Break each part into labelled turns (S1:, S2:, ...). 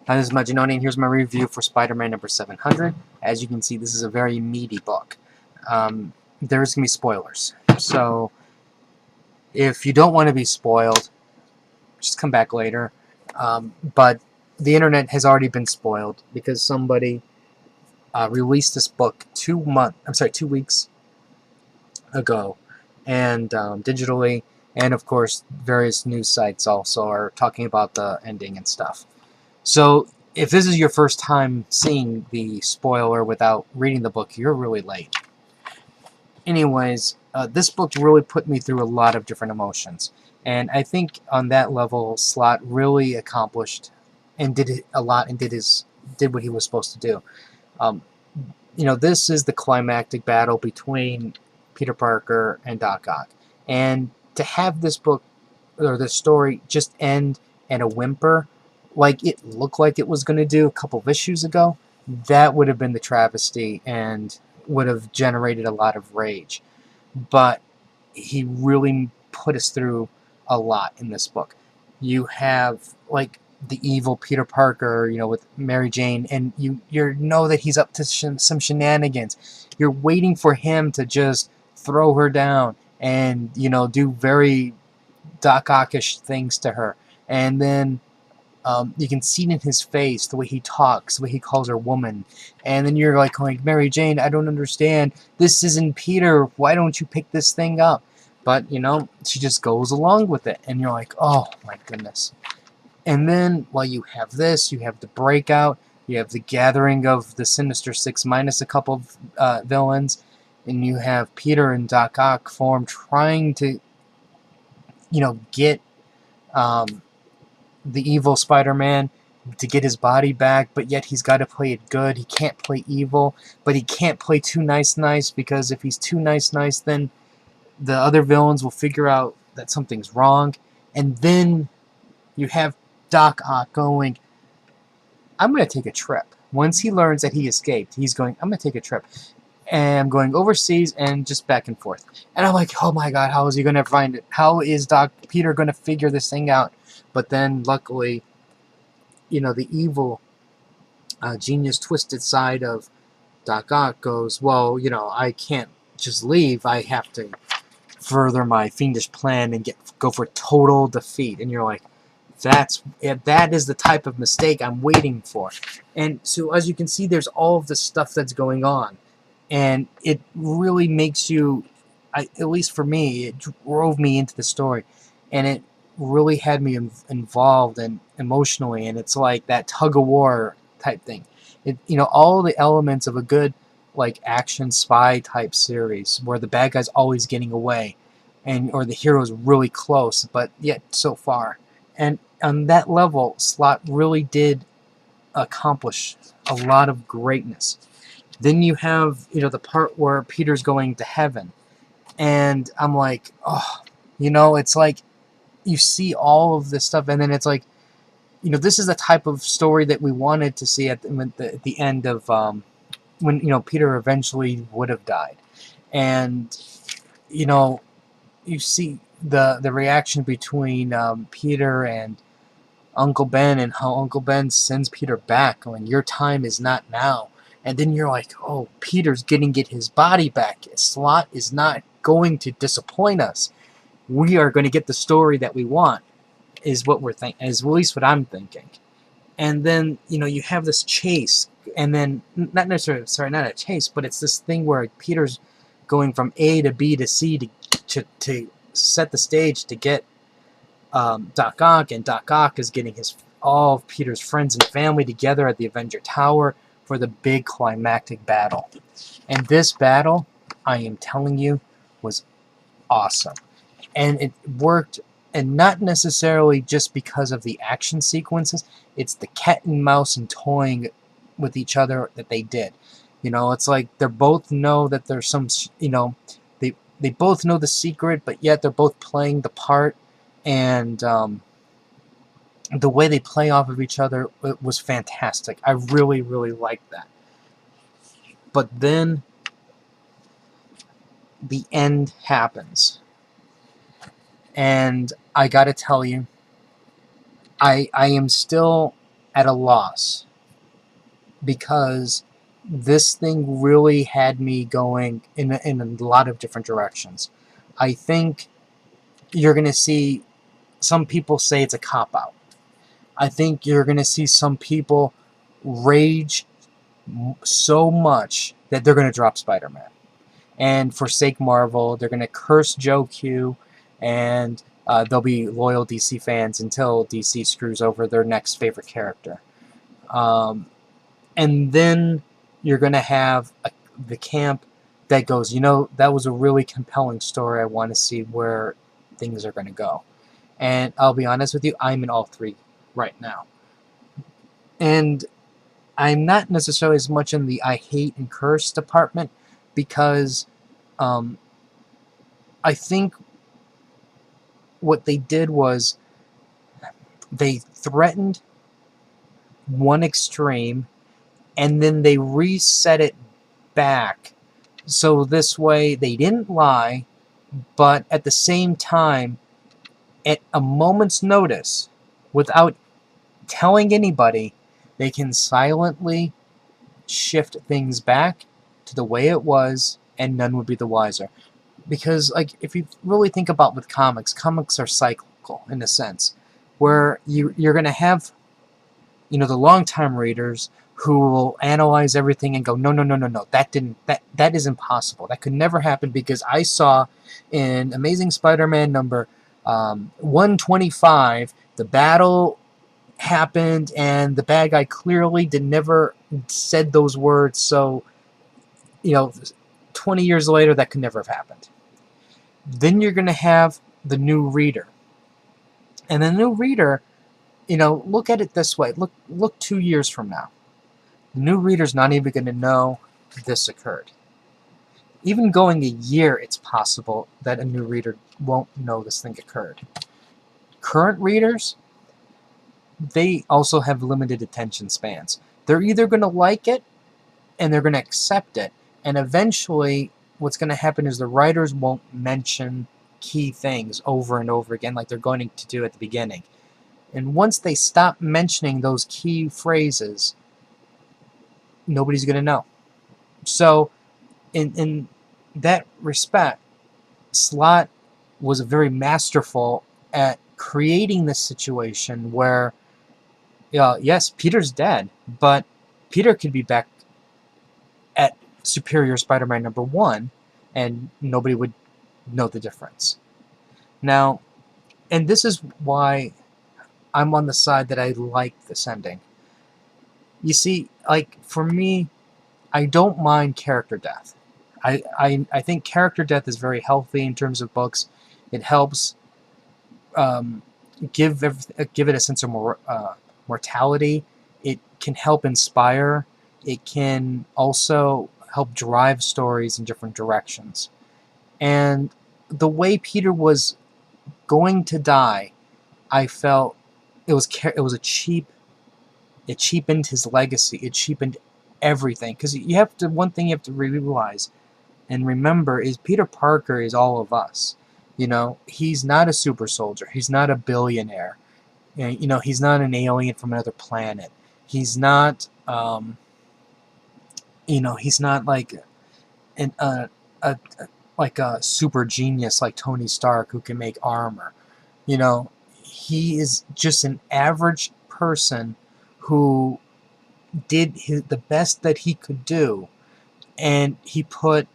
S1: Hi, this is Majinoni, and here's my review for Spider-Man number 700. As you can see, this is a very meaty book. There's going to be spoilers. So, if you don't want to be spoiled, just come back later. But the internet has already been spoiled because somebody released this book 2 weeks ago, and digitally, and of course, various news sites also are talking about the ending and stuff. So, if this is your first time seeing the spoiler without reading the book, you're really late. Anyways, this book really put me through a lot of different emotions. And I think on that level, Slott really accomplished and did a lot and did what he was supposed to do. Um, this is the climactic battle between Peter Parker and Doc Ock. And to have this book or this story just end in a whimper like it looked like it was going to do a couple of issues ago, that would have been the travesty and would have generated a lot of rage. But he really put us through a lot in this book. You have like the evil Peter Parker, with Mary Jane, and you know that he's up to some shenanigans. You're waiting for him to just throw her down and do very Doc Ockish things to her, and then you can see it in his face, the way he talks, the way he calls her woman. And then you're like going, Mary Jane, I don't understand. This isn't Peter. Why don't you pick this thing up? But, she just goes along with it. And you're like, oh, my goodness. And then, while you have this, you have the breakout. You have the gathering of the Sinister Six minus a couple of villains. And you have Peter and Doc Ock form trying to, get the evil Spider-Man to get his body back, but yet he's got to play it good. He can't play evil, but he can't play too nice because if he's too nice, then the other villains will figure out that something's wrong. And then you have Doc Ock going, I'm going to take a trip. Once he learns that he escaped, he's going, I'm going to take a trip. And I'm going overseas and just back and forth. And I'm like, oh my god, how is he going to find it? How is Peter going to figure this thing out? But then, luckily, the evil, genius, twisted side of Doc Ock goes, well, I can't just leave. I have to further my fiendish plan and go for total defeat. And you're like, that is the type of mistake I'm waiting for. And so, as you can see, there's all of this stuff that's going on. And it really makes you, at least for me, it drove me into the story. And it really had me involved and emotionally, and it's like that tug of war type thing. All the elements of a good like action spy type series where the bad guy's always getting away, or the hero's really close, but yet so far. And on that level, Slott really did accomplish a lot of greatness. Then you have the part where Peter's going to heaven, and I'm like, oh, it's like you see all of this stuff, and then it's like, this is the type of story that we wanted to see at the end of when Peter eventually would have died, and you know you see the reaction between Peter and Uncle Ben, and how Uncle Ben sends Peter back, going, "Your time is not now." And then you're like, "Oh, Peter's getting his body back. Slott is not going to disappoint us. We are going to get the story that we want." Is what we're thinking. Is at least what I'm thinking. And then you have this chase, and then not necessarily, sorry, not a chase, but it's this thing where Peter's going from A to B to C to set the stage to get Doc Ock, and Doc Ock is getting all of Peter's friends and family together at the Avenger Tower for the big climactic battle. And this battle, I am telling you, was awesome. And it worked, and not necessarily just because of the action sequences. It's the cat and mouse and toying with each other that they did. It's like they both know that there's some, they both know the secret, but yet they're both playing the part. And the way they play off of each other, it was fantastic. I really, really liked that. But then the end happens. And I gotta tell you, I am still at a loss, because this thing really had me going in a lot of different directions. I think you're going to see some people say it's a cop-out. I think you're going to see some people rage so much that they're going to drop Spider-Man and forsake Marvel. They're going to curse Joe Q, and they'll be loyal DC fans until DC screws over their next favorite character. And then you're going to have the camp that goes, that was a really compelling story. I want to see where things are going to go. And I'll be honest with you, I'm in all three right now. And I'm not necessarily as much in the I hate and curse department, because I think what they did was they threatened one extreme and then they reset it back. So this way they didn't lie, but at the same time, at a moment's notice, without telling anybody, they can silently shift things back to the way it was, and none would be the wiser. Because, like, if you really think about with comics are cyclical in a sense, where you're going to have, the long-time readers who will analyze everything and go, no, that is impossible. That could never happen, because I saw in Amazing Spider-Man number 125, the battle happened and the bad guy clearly never said those words, so 20 years later that could never have happened. Then you're going to have the new reader, and the new reader, look at it this way. Look 2 years from now, the new reader's not even going to know this occurred. Even going a year, it's possible that a new reader won't know this thing occurred. Current readers, they also have limited attention spans. They're either going to like it and they're going to accept it, and eventually what's going to happen is the writers won't mention key things over and over again like they're going to do at the beginning. And once they stop mentioning those key phrases, nobody's going to know. So in that respect, Slott was very masterful at creating this situation where, yes, Peter's dead, but Peter could be back at Superior Spider-Man number 1, and nobody would know the difference. Now, and this is why I'm on the side that I like this ending. You see, like, for me, I don't mind character death. I think character death is very healthy in terms of books. It helps give it a sense of mortality. It can help inspire. It can also help drive stories in different directions. And the way Peter was going to die, I felt it was a cheap. It cheapened his legacy. It cheapened everything. Because one thing you have to realize and remember is Peter Parker is all of us. He's not a super soldier. He's not a billionaire. He's not an alien from another planet. He's not, he's not like like a super genius like Tony Stark who can make armor. He is just an average person who did the best that he could do, and he put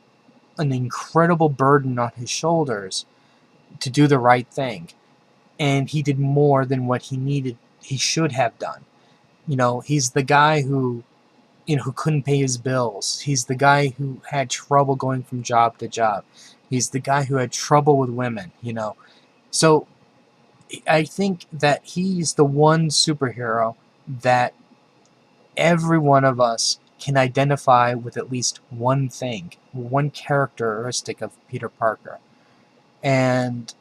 S1: an incredible burden on his shoulders to do the right thing, and he did more than what he should have done. He's the guy who couldn't pay his bills. He's the guy who had trouble going from job to job. He's the guy who had trouble with women, So I think that he's the one superhero that every one of us can identify with at least one thing, one characteristic of Peter Parker. And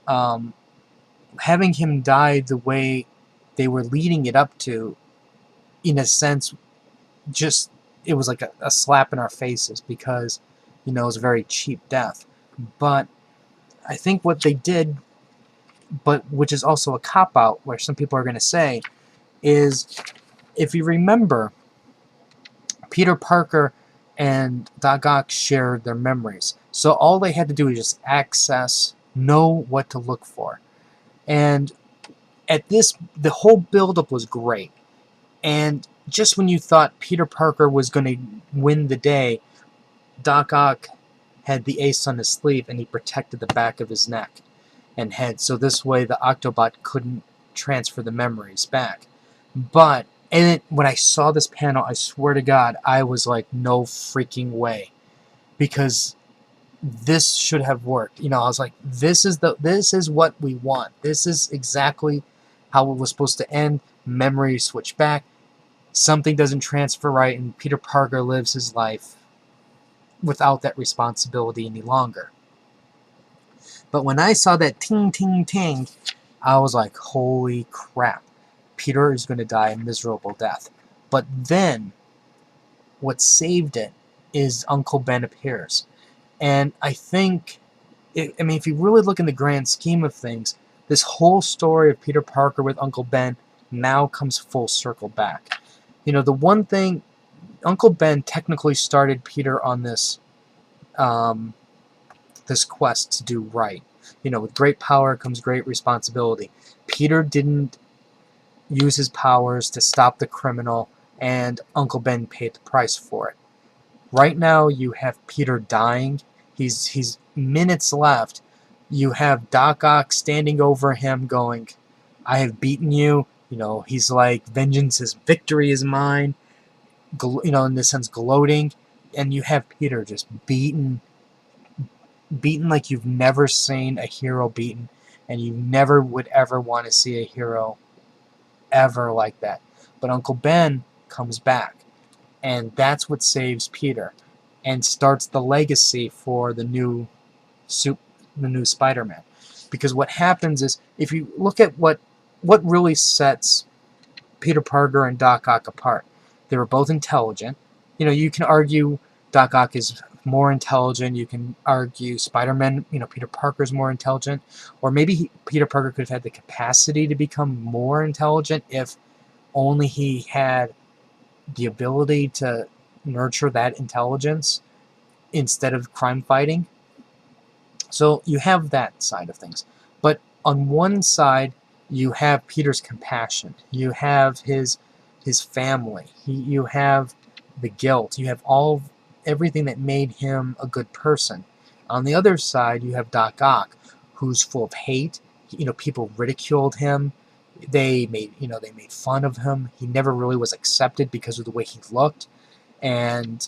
S1: having him die the way they were leading it up to, in a sense, it was like a slap in our faces, because, it was a very cheap death. But I think what they did, but which is also a cop-out, where some people are going to say, is, if you remember, Peter Parker and Doc Ock shared their memories. So all they had to do was just access, know what to look for. And at this, the whole buildup was great. And just when you thought Peter Parker was going to win the day, Doc Ock had the ace on his sleeve and he protected the back of his neck and head. So this way the Octobot couldn't transfer the memories back. But when I saw this panel, I swear to God, I was like, no freaking way. Because this should have worked. I was like, this is what we want. This is exactly how it was supposed to end. Memory switch back. Something doesn't transfer right, and Peter Parker lives his life without that responsibility any longer. But when I saw that ting, ting, ting, I was like, holy crap. Peter is going to die a miserable death. But then, what saved it is Uncle Ben appears. And I think, if you really look in the grand scheme of things, this whole story of Peter Parker with Uncle Ben now comes full circle back. The one thing, Uncle Ben technically started Peter on this this quest to do right. With great power comes great responsibility. Peter didn't use his powers to stop the criminal, and Uncle Ben paid the price for it. Right now, you have Peter dying. He's minutes left. You have Doc Ock standing over him going, I have beaten you. He's like, vengeance is victory is mine. In this sense, gloating. And you have Peter just beaten like you've never seen a hero beaten. And you never would ever want to see a hero ever like that. But Uncle Ben comes back. And that's what saves Peter and starts the legacy for the new Spider-Man. Because what happens is, if you look at what really sets Peter Parker and Doc Ock apart, they were both intelligent. You can argue Doc Ock is more intelligent. You can argue Spider-Man, Peter Parker is more intelligent. Or maybe Peter Parker could have had the capacity to become more intelligent if only he had the ability to nurture that intelligence instead of crime fighting. So you have that side of things. But on one side, you have Peter's compassion. You have his family. You have the guilt. You have everything that made him a good person. On the other side, you have Doc Ock, who's full of hate. People ridiculed him. They made fun of him. He never really was accepted because of the way he looked, and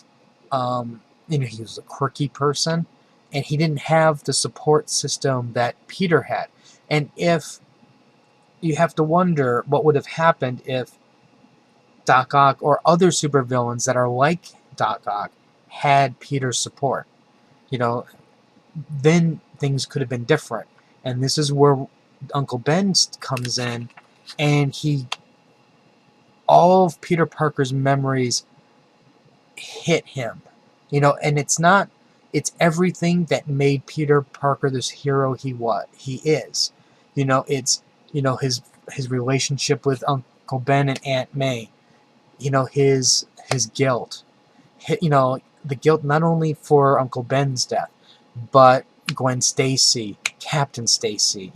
S1: he was a quirky person, and he didn't have the support system that Peter had. And if you have to wonder what would have happened if Doc Ock or other supervillains that are like Doc Ock had Peter's support, then things could have been different. And this is where Uncle Ben comes in, and all of Peter Parker's memories hit him, and it's everything that made Peter Parker this hero he is. It's his relationship with Uncle Ben and Aunt May, his guilt, the guilt not only for Uncle Ben's death, but Gwen Stacy, Captain Stacy.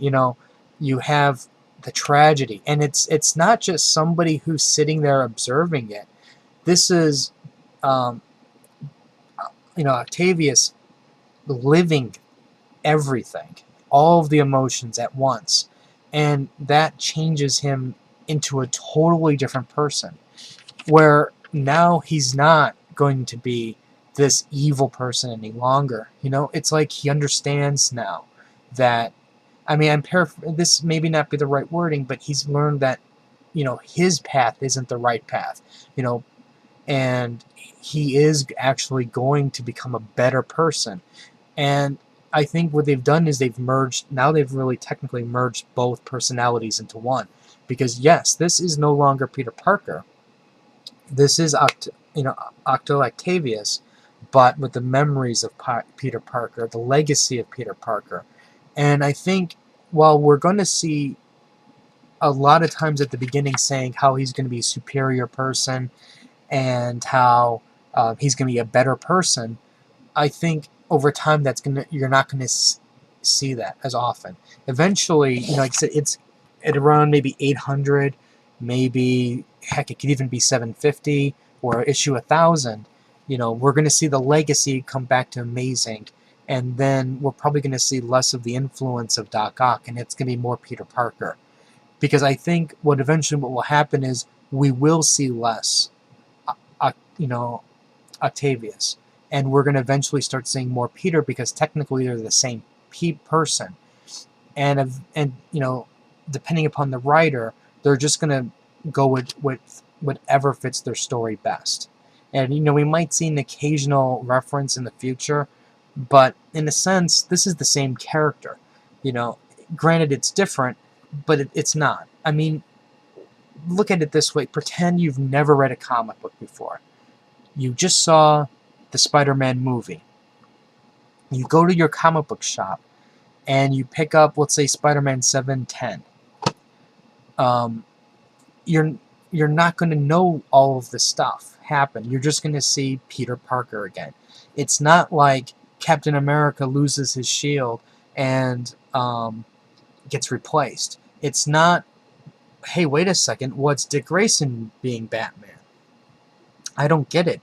S1: You have the tragedy, and it's not just somebody who's sitting there observing it. This is Octavius living everything, all of the emotions at once, and that changes him into a totally different person, where now he's not going to be this evil person any longer. It's like he understands now that, I'm this maybe not be the right wording, but he's learned that, his path isn't the right path, and he is actually going to become a better person. And I think what they've done is they've really technically merged both personalities into one. Because yes, this is no longer Peter Parker. This is Octo Octavius, but with the memories of Peter Parker, the legacy of Peter Parker. And I think while we're going to see a lot of times at the beginning saying how he's going to be a superior person and how he's going to be a better person, I think over time you're not gonna see that as often. Eventually, like I said, it's at around maybe 800, maybe heck, it could even be 750 or issue 1000. We're gonna see the legacy come back to Amazing, and then we're probably gonna see less of the influence of Doc Ock, and it's gonna be more Peter Parker. Because I think what will happen is we will see less, you know, Octavius, and we're going to eventually start seeing more Peter because technically they're the same person, and depending upon the writer, they're just going to go with whatever fits their story best. And we might see an occasional reference in the future, but in a sense, this is the same character. Granted, it's different, but it's not. I mean, look at it this way: pretend you've never read a comic book before. You just saw the Spider-Man movie. You go to your comic book shop and you pick up, let's say, Spider-Man 710. You're not going to know all of the stuff happen. You're just going to see Peter Parker again. It's not like Captain America loses his shield and gets replaced. It's not, hey, wait a second, what's Dick Grayson being Batman? I don't get it.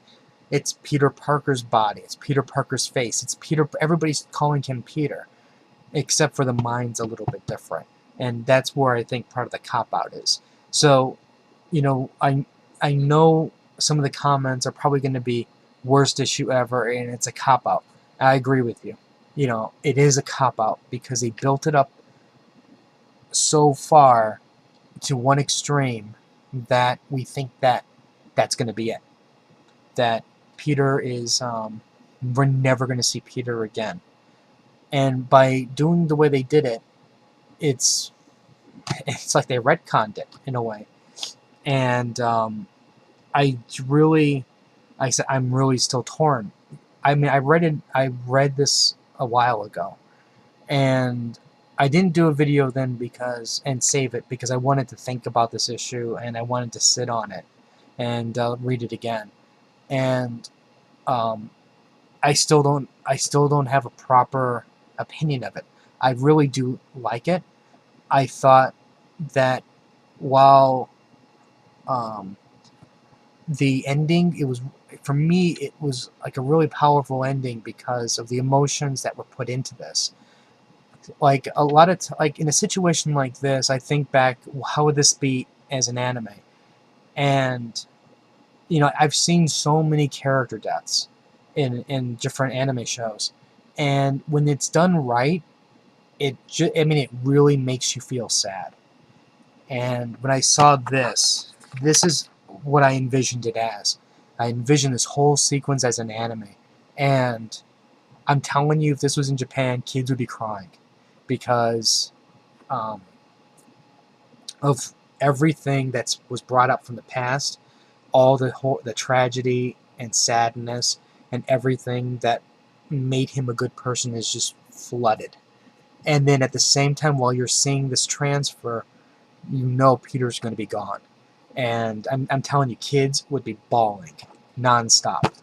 S1: It's Peter Parker's body. It's Peter Parker's face. It's Peter. Everybody's calling him Peter, except for the mind's a little bit different, and that's where I think part of the cop-out is. So, I know some of the comments are probably going to be worst issue ever, and it's a cop-out. I agree with you. It is a cop-out because they built it up so far to one extreme that we think that that's going to be it. That Peter is, we're never going to see Peter again. And by doing the way they did it, it's like they retconned it in a way. And I'm really still torn. I mean, I read this a while ago, and I didn't do a video then and save it because I wanted to think about this issue and I wanted to sit on it and read it again. And I still don't have a proper opinion of it. I really do like it. I thought that while the ending, for me it was like a really powerful ending because of the emotions that were put into this. Like a lot of like in a situation like this, I think back, how would this be as an anime? And I've seen so many character deaths in different anime shows, and when it's done right, it really makes you feel sad. And when I saw this is what I envisioned it as. I envisioned this whole sequence as an anime, and I'm telling you, if this was in Japan, kids would be crying because of everything that was brought up from the past, all the tragedy and sadness and everything that made him a good person is just flooded. And then at the same time, while you're seeing this transfer, Peter's going to be gone. And I'm telling you, kids would be bawling nonstop.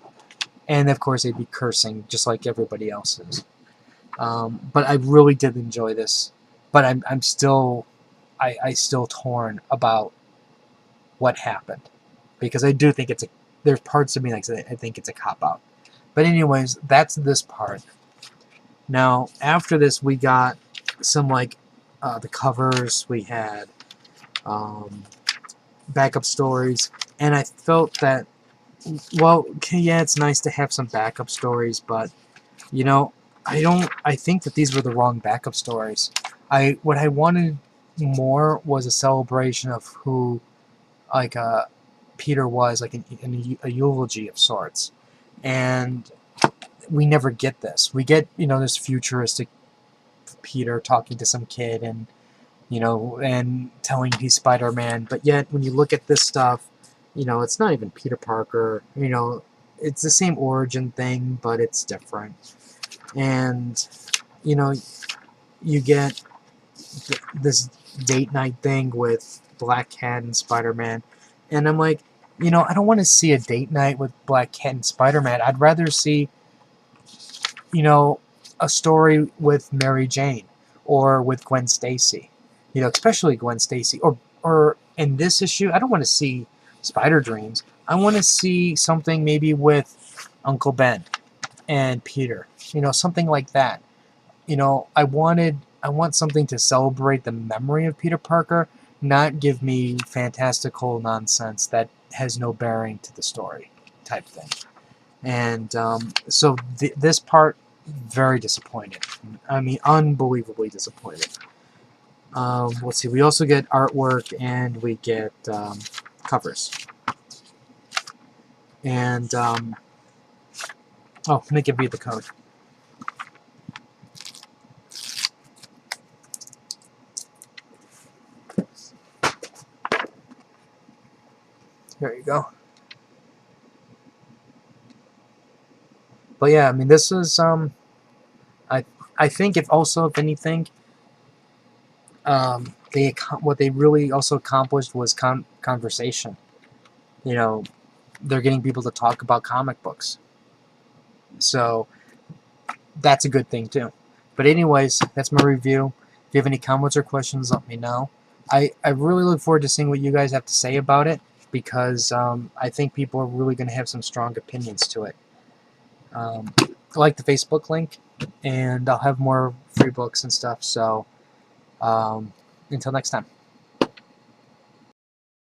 S1: And of course, they'd be cursing just like everybody else is. But I really did enjoy this. But I'm still torn about what happened, because I do think there's parts of me like I think it's a cop-out. But anyways, that's this part. Now, after this, we got some, the covers. We had backup stories. And I felt that, well, yeah, it's nice to have some backup stories, but, I think that these were the wrong backup stories. What I wanted more was a celebration of who, Peter was, like a eulogy of sorts. And we never get this. We get, this futuristic Peter talking to some kid and, and telling he's Spider-Man. But yet, when you look at this stuff, it's not even Peter Parker. It's the same origin thing, but it's different. And, you get this date night thing with Black Cat and Spider-Man. And I'm like, I don't want to see a date night with Black Cat and Spider-Man. I'd rather see, a story with Mary Jane or with Gwen Stacy. Especially Gwen Stacy. Or in this issue, I don't want to see Spider Dreams. I want to see something maybe with Uncle Ben and Peter. Something like that. I want something to celebrate the memory of Peter Parker, not give me fantastical nonsense that has no bearing to the story type thing. And so this part, very disappointed. I mean, unbelievably disappointed. Let's see, we also get artwork and we get covers. And, let me give you the code. There you go. But yeah, I mean, this is I think if anything, what they really also accomplished was conversation. They're getting people to talk about comic books, so that's a good thing too. But anyways, that's my review. If you have any comments or questions, let me know. I really look forward to seeing what you guys have to say about it, because I think people are really going to have some strong opinions to it. Like the Facebook link, and I'll have more free books and stuff. So until next time.